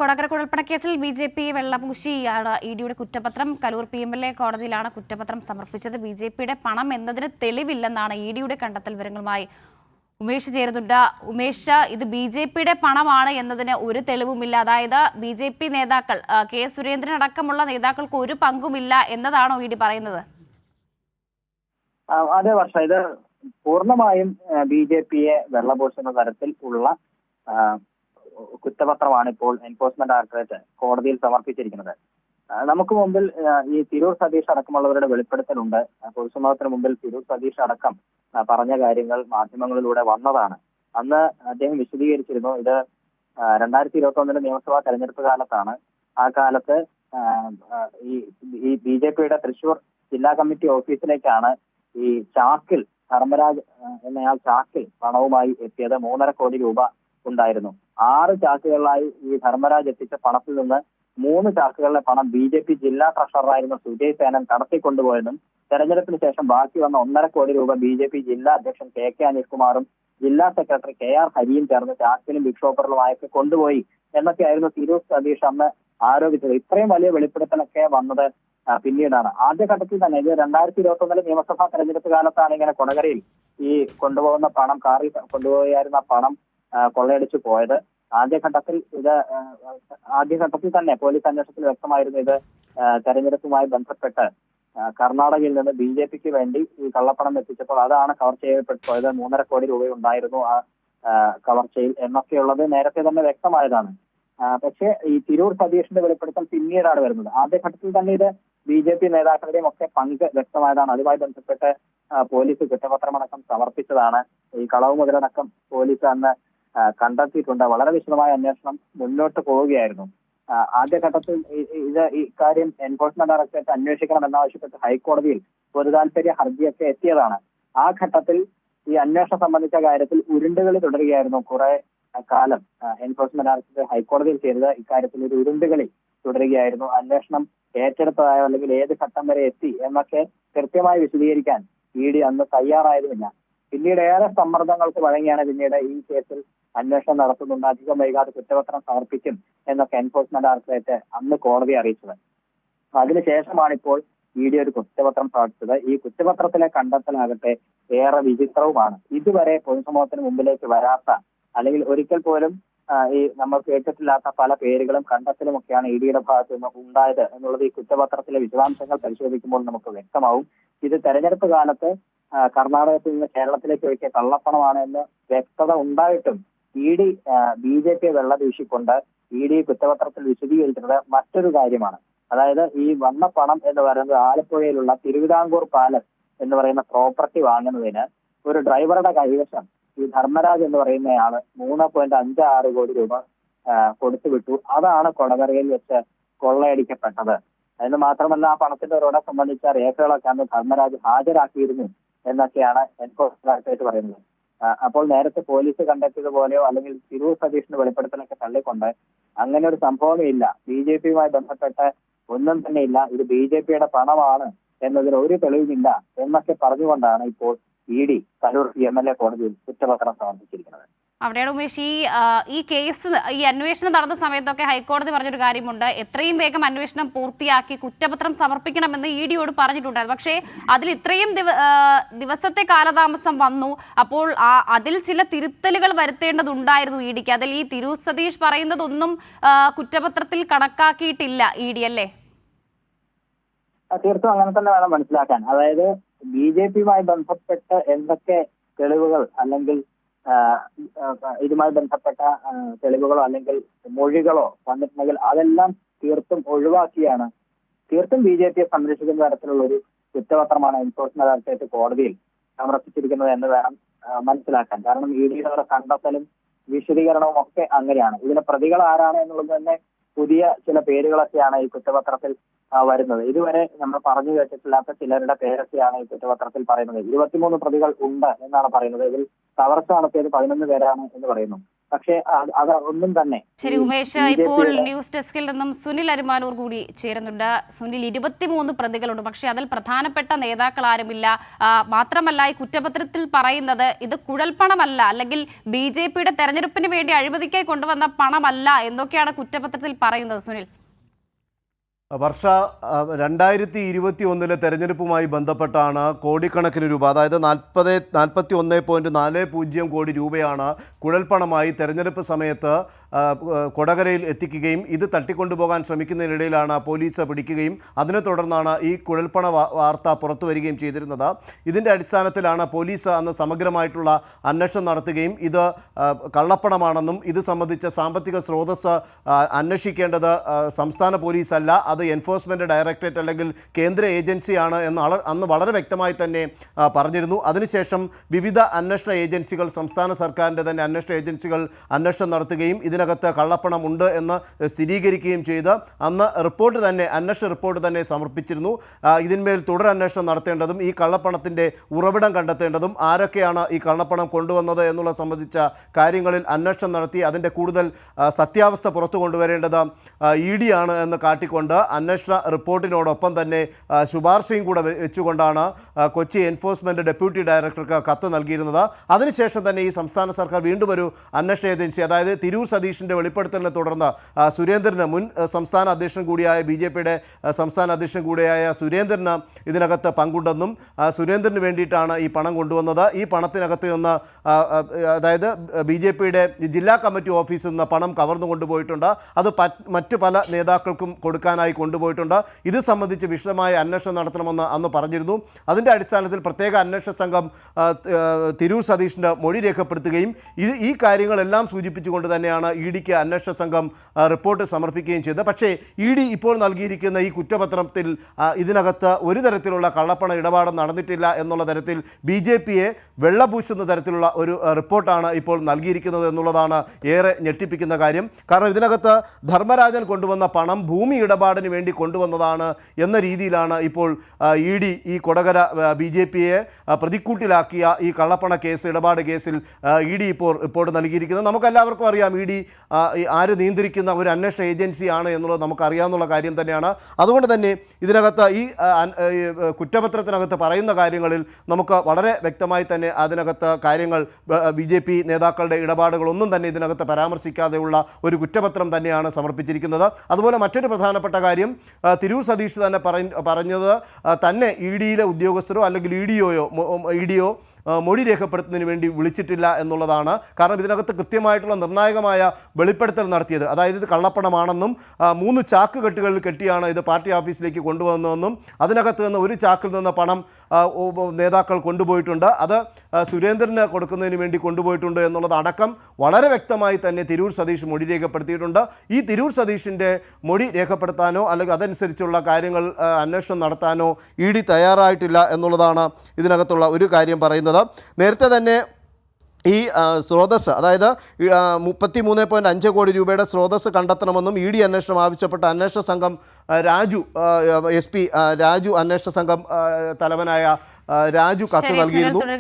Kodakara കുഴൽപ്പണക്കേസിൽ BJP വെള്ളപൂശിയാണ് ഇഡിയുടെ കുറ്റപത്രം. Kaloor PMLA കോടതിയിലാണ് കുറ്റപത്രം സമർപ്പിച്ചത്. ബി.ജെ.പിയുടെ പണം എന്നതിന് തെളിവില്ലെന്നാണ് ഇഡിയുടെ കണ്ടെത്തൽ. വിവരങ്ങളുമായി ഉമേഷ് ചേരുന്നുണ്ട്. ഉമേഷ്, ഇത് ബി.ജെ.പിയുടെ പണമാണ് എന്നതിന് ഒരു തെളിവുമില്ല. അതായത് ബി.ജെ.പി നേതാക്കൾ കെ സുരേന്ദ്രൻ അടക്കമുള്ള നേതാക്കൾക്ക് ഒരു പങ്കുമില്ല എന്നതാണോ ഇഡി പറയുന്നത്? അതെ വർഷ, ഇത് പൂർണ്ണമായും ബി.ജെ.പിയെ വെള്ളപൂശുന്ന തരത്തിൽ ഉള്ള കുറ്റപത്രമാണ് ഇപ്പോൾ എൻഫോഴ്സ്മെന്റ് ഡയറക്ടറേറ്റ് കോടതിയിൽ സമർപ്പിച്ചിരിക്കുന്നത്. നമുക്ക് മുമ്പിൽ ഈ തിരൂർ സതീഷ് അടക്കമുള്ളവരുടെ വെളിപ്പെടുത്തലുണ്ട്. പൊതുസമൂഹത്തിന് മുമ്പിൽ തിരൂർ സതീഷ് അടക്കം പറഞ്ഞ കാര്യങ്ങൾ മാധ്യമങ്ങളിലൂടെ വന്നതാണ്. അന്ന് അദ്ദേഹം വിശദീകരിച്ചിരുന്നു, ഇത് 2021 നിയമസഭാ തെരഞ്ഞെടുപ്പ് കാലത്താണ്. ആ കാലത്ത് ഈ ബി.ജെ.പിയുടെ തൃശൂർ ജില്ലാ കമ്മിറ്റി ഓഫീസിലേക്കാണ് ഈ ചാക്കിൽ ധർമ്മരാജ് എന്നയാൾ ചാക്കിൽ പണവുമായി എത്തിയത്. 3.5 കോടി രൂപ ഉണ്ടായിരുന്നു. 6 ചാക്കുകളിലായി ഈ ധർമ്മരാജ് എത്തിച്ച പണത്തിൽ നിന്ന് 3 ചാക്കുകളിലെ പണം ബി.ജെ.പി ജില്ലാ ട്രഷററായിരുന്ന സുജയ് സേനൻ കടത്തിക്കൊണ്ടുപോയെന്നും തെരഞ്ഞെടുപ്പിന് ശേഷം ബാക്കി വന്ന 1.5 കോടി രൂപ ബി.ജെ.പി ജില്ലാ അധ്യക്ഷൻ കെ അനിൽകുമാറും ജില്ലാ സെക്രട്ടറി KR ഹരിയും ചേർന്ന് ചാക്കിലും ബിഗ് ഷോപ്പറിലുമായൊക്കെ കൊണ്ടുപോയി എന്നൊക്കെയായിരുന്നു തിരൂർ സതീഷ് അന്ന് ആരോപിച്ചത്. ഇത്രയും വലിയ വെളിപ്പെടുത്തലൊക്കെ വന്നത് പിന്നീടാണ്. ആദ്യഘട്ടത്തിൽ തന്നെ ഇത് 2021 നിയമസഭാ തെരഞ്ഞെടുപ്പ് കാലത്താണ് ഇങ്ങനെ കൊടകരയിൽ ഈ കൊണ്ടുപോകുന്ന പണം, കാറിൽ കൊണ്ടുപോയായിരുന്ന പണം കൊള്ളയടിച്ചു പോയത്. ആദ്യഘട്ടത്തിൽ തന്നെ പോലീസ് അന്വേഷണത്തിൽ വ്യക്തമായിരുന്നു ഇത് തെരഞ്ഞെടുപ്പുമായി ബന്ധപ്പെട്ട് കർണാടകയിൽ നിന്ന് ബി.ജെ.പിക്ക് വേണ്ടി ഈ കള്ളപ്പണം എത്തിച്ചപ്പോൾ അതാണ് കവർ ചെയ്യപ്പെട്ടു പോയത്. 3.5 കോടി രൂപ ഉണ്ടായിരുന്നു ആ കവർച്ചയിൽ എന്നൊക്കെയുള്ളത് നേരത്തെ തന്നെ വ്യക്തമായതാണ്. പക്ഷേ ഈ തിരൂർ സതീഷിന്റെ വെളിപ്പെടുത്തൽ പിന്നീടാണ് വരുന്നത്. ആദ്യഘട്ടത്തിൽ തന്നെ ഇത് ബി.ജെ.പി നേതാക്കളുടെയും ഒക്കെ പങ്ക് വ്യക്തമായതാണ്. അതുമായി ബന്ധപ്പെട്ട് പോലീസ് കുറ്റപത്രമടക്കം സമർപ്പിച്ചതാണ്. ഈ കളവ് മുതലടക്കം പോലീസ് അന്ന് കണ്ടെത്തിയിട്ടുണ്ട്. വളരെ വിശദമായ അന്വേഷണം മുന്നോട്ട് പോവുകയായിരുന്നു. ആദ്യഘട്ടത്തിൽ ഇക്കാര്യം എൻഫോഴ്സ്മെന്റ് ഡയറക്ടറേറ്റ് അന്വേഷിക്കണമെന്നാവശ്യപ്പെട്ട് ഹൈക്കോടതിയിൽ പൊതുതാൽപര്യ ഹർജിയൊക്കെ എത്തിയതാണ്. ആ ഘട്ടത്തിൽ ഈ അന്വേഷണം സംബന്ധിച്ച കാര്യത്തിൽ ഉരുണ്ടുകളി തുടരുകയായിരുന്നു. കുറെ കാലം എൻഫോഴ്സ്മെന്റ് ഡയറക്ടറേറ്റ് ഹൈക്കോടതിയിൽ ചെയ്തത് ഇക്കാര്യത്തിൽ ഒരു ഉരുണ്ടുകളി തുടരുകയായിരുന്നു. അന്വേഷണം ഏറ്റെടുത്തതായോ അല്ലെങ്കിൽ ഏത് ഘട്ടം വരെ എത്തി എന്നൊക്കെ കൃത്യമായി വിശദീകരിക്കാൻ ഇഡി അന്ന് തയ്യാറായതുമില്ല. പിന്നീട് ഏറെ സമ്മർദ്ദങ്ങൾക്ക് വഴങ്ങിയാണ് പിന്നീട് ഈ കേസിൽ അന്വേഷണം നടത്തുന്നുണ്ട്, അധികം വൈകാതെ കുറ്റപത്രം സമർപ്പിക്കും എന്നൊക്കെ എൻഫോഴ്സ്മെന്റ് ഡയറക്ടറേറ്റ് അന്ന് കോടതിയെ അറിയിച്ചത്. അതിനുശേഷമാണ് ഇപ്പോൾ ഇഡി ഒരു കുറ്റപത്രം സമർപ്പിച്ചത്. ഈ കുറ്റപത്രത്തിലെ കണ്ടെത്തലാകട്ടെ ഏറെ വിചിത്രവുമാണ്. ഇതുവരെ പൊതുസമൂഹത്തിന് മുമ്പിലേക്ക് വരാത്ത, അല്ലെങ്കിൽ ഒരിക്കൽ പോലും ഈ നമ്മൾ കേട്ടിട്ടില്ലാത്ത പല പേരുകളും കണ്ടെത്തലും ഒക്കെയാണ് ഇഡിയുടെ ഭാഗത്ത് നിന്ന് ഉണ്ടായത് എന്നുള്ളത് ഈ കുറ്റപത്രത്തിലെ വിശദാംശങ്ങൾ പരിശോധിക്കുമ്പോൾ നമുക്ക് വ്യക്തമാവും. ഇത് തെരഞ്ഞെടുപ്പ് കാലത്ത് കർണാടകത്തിൽ നിന്ന് കേരളത്തിലേക്ക് ഒഴിക്കിയ കള്ളപ്പണമാണ് എന്ന് വ്യക്തത ഉണ്ടായിട്ടും ഇഡി ബി.ജെ.പിയെ വെള്ളപൂശിക്കൊണ്ട് ഇഡി കുറ്റപത്രത്തിൽ വിശദീകരിക്കുന്നത് മറ്റൊരു കാര്യമാണ്. അതായത് ഈ വന്ന പണം എന്ന് പറയുന്നത് ആലപ്പുഴയിലുള്ള തിരുവിതാംകൂർ പാലസ് എന്ന് പറയുന്ന പ്രോപ്പർട്ടി വാങ്ങുന്നതിന് ഒരു ഡ്രൈവറുടെ കൈവശം ഈ ധർമ്മരാജ് എന്ന് പറയുന്നയാള് 3.56 കോടി രൂപ കൊടുത്തുവിട്ടു. അതാണ് കൊടകരയിൽ വെച്ച് കൊള്ളയടിക്കപ്പെട്ടത്. എന്ന് മാത്രമല്ല, ആ പണത്തിന്റെ ഉറവിടം സംബന്ധിച്ച രേഖകളൊക്കെ അന്ന് ധർമ്മരാജ് ഹാജരാക്കിയിരുന്നു എന്നൊക്കെയാണ് എൻഫോഴ്സ്മെന്റ് ഡയറക്ടറേറ്റ് പറയുന്നത്. അപ്പോൾ നേരത്തെ പോലീസ് കണ്ടെത്തിയതുപോലെയോ അല്ലെങ്കിൽ തിരൂർ സതീഷിന്റെ വെളിപ്പെടുത്തലൊക്കെ തള്ളിക്കൊണ്ട് അങ്ങനെ ഒരു സംഭവമേ ഇല്ല, ബി.ജെ.പിയുമായി ബന്ധപ്പെട്ട് ഒന്നും തന്നെ ഇല്ല, ഇത് ബി.ജെ.പിയുടെ പണമാണ് എന്നതിന് ഒരു തെളിവുമില്ല എന്നൊക്കെ പറഞ്ഞുകൊണ്ടാണ് ഇപ്പോൾ ഇഡി കലൂർ PMLA കോടതിയിൽ കുറ്റപത്രം സമർപ്പിച്ചിരിക്കുന്നത്. അവിടെയാണ് ഉമേഷ്, ഈ കേസ് ഈ അന്വേഷണം നടന്ന സമയത്തൊക്കെ ഹൈക്കോടതി പറഞ്ഞൊരു കാര്യമുണ്ട്, എത്രയും വേഗം അന്വേഷണം പൂർത്തിയാക്കി കുറ്റപത്രം സമർപ്പിക്കണമെന്ന് ഇഡിയോട് പറഞ്ഞിട്ടുണ്ടായിരുന്നു. പക്ഷേ അതിൽ ഇത്രയും ദിവസത്തെ കാലതാമസം വന്നു. അപ്പോൾ അതിൽ ചില തിരുത്തലുകൾ വരുത്തേണ്ടതുണ്ടായിരുന്നു ഇഡിക്ക്. അതിൽ ഈ തിരൂർ സതീഷ് പറയുന്നതൊന്നും കുറ്റപത്രത്തിൽ കണക്കാക്കിയിട്ടില്ല ഇഡി, അല്ലേ? തീർത്തും അങ്ങനെ തന്നെ വേണം മനസ്സിലാക്കാൻ. അതായത് ബി.ജെ.പിയുമായി ബന്ധപ്പെട്ട് എന്തൊക്കെ തെളിവുകൾ അല്ലെങ്കിൽ ഇതുമായി ബന്ധപ്പെട്ട തെളിവുകളോ അല്ലെങ്കിൽ മൊഴികളോ വന്നിട്ടുണ്ടെങ്കിൽ അതെല്ലാം തീർത്തും ഒഴിവാക്കിയാണ്, തീർത്തും ബി.ജെ.പിയെ സംരക്ഷിക്കുന്ന തരത്തിലുള്ള ഒരു കുറ്റപത്രമാണ് എൻഫോഴ്സ്മെന്റ് ഡയറക്ടറേറ്റ് കോടതിയിൽ സമർപ്പിച്ചിരിക്കുന്നത് എന്ന് വേണം മനസ്സിലാക്കാൻ. കാരണം ഇഡിയുടെ കണ്ടെത്തലും വിശദീകരണവും ഒക്കെ അങ്ങനെയാണ്. ഇതിലെ പ്രതികൾ ആരാണ് എന്നുള്ളത് തന്നെ പുതിയ ചില പേരുകളൊക്കെയാണ് ഈ കുറ്റപത്രത്തിൽ വരുന്നത്. ഇതുവരെ നമ്മൾ പറഞ്ഞു കേട്ടിട്ടില്ലാത്ത ചിലരുടെ പേരൊക്കെയാണ് ഈ കുറ്റപത്രത്തിൽ പറയുന്നത്. 23 പ്രതികൾ ഉണ്ട് എന്നാണ് പറയുന്നത്. ഇതിൽ കവർച്ച നടത്തിയത് 11 പേരാണ് എന്ന് പറയുന്നു. പക്ഷേ അത് ഒന്നും തന്നെ ശരി ഉമേഷ്, ഇപ്പോൾ ന്യൂസ് ഡെസ്കിൽ നിന്നും സുനിൽ അരിമാനൂർ കൂടി ചേരുന്നുണ്ട്. സുനിൽ, 23 പ്രതികളുണ്ട്, പക്ഷെ അതിൽ പ്രധാനപ്പെട്ട നേതാക്കൾ ആരുമില്ല. മാത്രമല്ല, ഈ കുറ്റപത്രത്തിൽ പറയുന്നത് ഇത് കുഴൽപ്പണമല്ല, അല്ലെങ്കിൽ BJPയുടെ തെരഞ്ഞെടുപ്പിന് വേണ്ടി അഴിമതിക്കായി കൊണ്ടുവന്ന പണമല്ല എന്നൊക്കെയാണ് കുറ്റപത്രത്തിൽ പറയുന്നത്. സുനിൽ, വർഷ 2021 തെരഞ്ഞെടുപ്പുമായി ബന്ധപ്പെട്ടാണ് കോടിക്കണക്കിന് രൂപ, അതായത് 41.40 കോടി രൂപയാണ് കുഴൽപ്പണമായി തെരഞ്ഞെടുപ്പ് സമയത്ത് കൊടകരയിൽ എത്തിക്കുകയും ഇത് തട്ടിക്കൊണ്ടുപോകാൻ ശ്രമിക്കുന്നതിനിടയിലാണ് പോലീസ് പിടിക്കുകയും അതിനെ തുടർന്നാണ് ഈ കുഴൽപ്പണ വാർത്ത പുറത്തു വരികയും ചെയ്തിരുന്നത്. ഇതിൻ്റെ അടിസ്ഥാനത്തിലാണ് പോലീസ് അന്ന് സമഗ്രമായിട്ടുള്ള അന്വേഷണം നടത്തുകയും ഇത് കള്ളപ്പണമാണെന്നും ഇത് സംബന്ധിച്ച സാമ്പത്തിക സ്രോതസ് അന്വേഷിക്കേണ്ടത് സംസ്ഥാന പോലീസല്ല, അത് എൻഫോഴ്സ്മെൻറ്റ് ഡയറക്ടറേറ്റ് അല്ലെങ്കിൽ കേന്ദ്ര ഏജൻസിയാണ് എന്ന് അന്ന് വളരെ വ്യക്തമായി തന്നെ പറഞ്ഞിരുന്നു. അതിനുശേഷം വിവിധ അന്വേഷണ ഏജൻസികൾ, സംസ്ഥാന സർക്കാരിൻ്റെ തന്നെ അന്വേഷണ ഏജൻസികൾ അന്വേഷണം നടത്തുകയും ഇതിനകത്ത് കള്ളപ്പണം ഉണ്ട് എന്ന് സ്ഥിരീകരിക്കുകയും ചെയ്ത് അന്ന് അന്വേഷണ റിപ്പോർട്ട് തന്നെ സമർപ്പിച്ചിരുന്നു. ഇതിന്മേൽ തുടരന്വേഷണം നടത്തേണ്ടതും ഈ കള്ളപ്പണത്തിൻ്റെ ഉറവിടം കണ്ടെത്തേണ്ടതും ആരൊക്കെയാണ് ഈ കള്ളപ്പണം കൊണ്ടുവന്നത് എന്നുള്ള സംബന്ധിച്ച കാര്യങ്ങളിൽ അന്വേഷണം നടത്തി അതിൻ്റെ കൂടുതൽ സത്യാവസ്ഥ പുറത്തു കൊണ്ടുവരേണ്ടത് ED ആണ് എന്ന് കാട്ടിക്കൊണ്ട് അന്വേഷണ റിപ്പോർട്ടിനോടൊപ്പം തന്നെ ശുപാർശയും കൂടെ വെച്ചുകൊണ്ടാണ് കൊച്ചി എൻഫോഴ്സ്മെൻറ്റ് ഡെപ്യൂട്ടി ഡയറക്ടർക്ക് കത്ത് നൽകിയിരുന്നത്. അതിനുശേഷം തന്നെ ഈ സംസ്ഥാന സർക്കാർ വീണ്ടും ഒരു അന്വേഷണ ഏജൻസി, അതായത് തിരൂർ സതീഷിൻ്റെ വെളിപ്പെടുത്തലിനെ തുടർന്ന് സുരേന്ദ്രന്, മുൻ സംസ്ഥാന അധ്യക്ഷൻ കൂടിയായ BJPയുടെ സംസ്ഥാന അധ്യക്ഷൻ കൂടിയായ സുരേന്ദ്രന് ഇതിനകത്ത് പങ്കുണ്ടെന്നും സുരേന്ദ്രന് വേണ്ടിയിട്ടാണ് ഈ പണം കൊണ്ടുവന്നത്. ഈ പണത്തിനകത്ത് നിന്ന് അതായത് BJPയുടെ ജില്ലാ കമ്മിറ്റി ഓഫീസിൽ നിന്ന് പണം കവർന്നു കൊണ്ടുപോയിട്ടുണ്ട്. അത് മറ്റു പല നേതാക്കൾക്കും കൊടുക്കാനായി കൊണ്ടുപോയിട്ടുണ്ട്. ഇത് സംബന്ധിച്ച് വിശദമായ അന്വേഷണം നടത്തണമെന്ന് അന്ന് പറഞ്ഞിരുന്നു. അതിൻ്റെ അടിസ്ഥാനത്തിൽ പ്രത്യേക അന്വേഷണ സംഘം തിരൂർ സതീഷിൻ്റെ മൊഴി രേഖപ്പെടുത്തുകയും ഈ കാര്യങ്ങളെല്ലാം സൂചിപ്പിച്ചുകൊണ്ട് തന്നെയാണ് EDക്ക് അന്വേഷണ സംഘം റിപ്പോർട്ട് സമർപ്പിക്കുകയും ചെയ്തത്. പക്ഷേ ED ഇപ്പോൾ നൽകിയിരിക്കുന്ന ഈ കുറ്റപത്രത്തിൽ ഇതിനകത്ത് ഒരു തരത്തിലുള്ള കള്ളപ്പണ ഇടപാടും നടന്നിട്ടില്ല എന്നുള്ള തരത്തിൽ BJPയെ വെള്ളപൂശുന്ന തരത്തിലുള്ള ഒരു റിപ്പോർട്ടാണ് ഇപ്പോൾ നൽകിയിരിക്കുന്നത് എന്നുള്ളതാണ് ഏറെ ഞെട്ടിപ്പിക്കുന്ന കാര്യം. കാരണം ഇതിനകത്ത് ധർമ്മരാജൻ കൊണ്ടുവന്ന പണം ഭൂമി ഇടപാടിന് വേണ്ടി കൊണ്ടുവന്നതാണ് എന്ന രീതിയിലാണ് ഇപ്പോൾ ED ഈ കൊടകര BJPയെ പ്രതിക്കൂട്ടിലാക്കിയ ഈ കള്ളപ്പണ ഇടപാട് കേസിൽ ED ഇപ്പോൾ റിപ്പോർട്ട് നൽകിയിരിക്കുന്നത്. നമുക്കെല്ലാവർക്കും അറിയാം ED ആര് നിയന്ത്രിക്കുന്ന ഒരു അന്വേഷണ ഏജൻസിയാണ് എന്നുള്ളത് നമുക്കറിയാവുന്ന കാര്യം തന്നെയാണ്. അതുകൊണ്ട് തന്നെ ഇതിനകത്ത് ഈ കുറ്റപത്രത്തിനകത്ത് പറയുന്ന കാര്യങ്ങളിൽ നമുക്ക് വളരെ വ്യക്തമായി തന്നെ അതിനകത്ത് കാര്യങ്ങൾ BJP നേതാക്കളുടെ ഇടപാടുകളൊന്നും തന്നെ ഇതിനകത്ത് പരാമർശിക്കാതെയുള്ള ഒരു കുറ്റപത്രം തന്നെയാണ് സമർപ്പിച്ചിരിക്കുന്നത്. അതുപോലെ മറ്റൊരു പ്രധാനപ്പെട്ട കാര്യം, തിരൂർ സതീഷ് തന്നെ പറഞ്ഞത് തന്നെ EDയിലെ ഉദ്യോഗസ്ഥരോ അല്ലെങ്കിൽ EDയോ മൊഴി രേഖപ്പെടുത്തുന്നതിന് വേണ്ടി വിളിച്ചിട്ടില്ല എന്നുള്ളതാണ്. കാരണം ഇതിനകത്ത് കൃത്യമായിട്ടുള്ള നിർണായകമായ വെളിപ്പെടുത്തൽ നടത്തിയത്, അതായത് ഇത് കള്ളപ്പണമാണെന്നും 3 ചാക്കുകെട്ടുകളിൽ കെട്ടിയാണ് ഇത് പാർട്ടി ഓഫീസിലേക്ക് കൊണ്ടുവന്നതെന്നും അതിനകത്ത് നിന്ന് ഒരു ചാക്കിൽ നിന്ന് പണം നേതാക്കൾ കൊണ്ടുപോയിട്ടുണ്ട്, അത് സുരേന്ദ്രന് കൊടുക്കുന്നതിന് വേണ്ടി കൊണ്ടുപോയിട്ടുണ്ട് എന്നുള്ളത് അടക്കം വളരെ വ്യക്തമായി തന്നെ തിരൂർ സതീഷ് മൊഴി രേഖപ്പെടുത്തിയിട്ടുണ്ട്. ഈ തിരൂർ സതീഷിൻ്റെ മൊഴി രേഖപ്പെടുത്താനോ അല്ലെങ്കിൽ അതനുസരിച്ചുള്ള കാര്യങ്ങൾ അന്വേഷണം നടത്താനോ ED തയ്യാറായിട്ടില്ല എന്നുള്ളതാണ് ഇതിനകത്തുള്ള ഒരു കാര്യം പറയുന്നത്. നേരത്തെ തന്നെ ഈ സ്രോതസ്, അതായത് 33.5 കോടി രൂപയുടെ സ്രോതസ് കണ്ടെത്തണമെന്നും ED അന്വേഷണം ആവശ്യപ്പെട്ട അന്വേഷണ സംഘം SP രാജു അന്വേഷണ സംഘം തലവനായ രാജു കത്ത് നൽകിയിരുന്നു.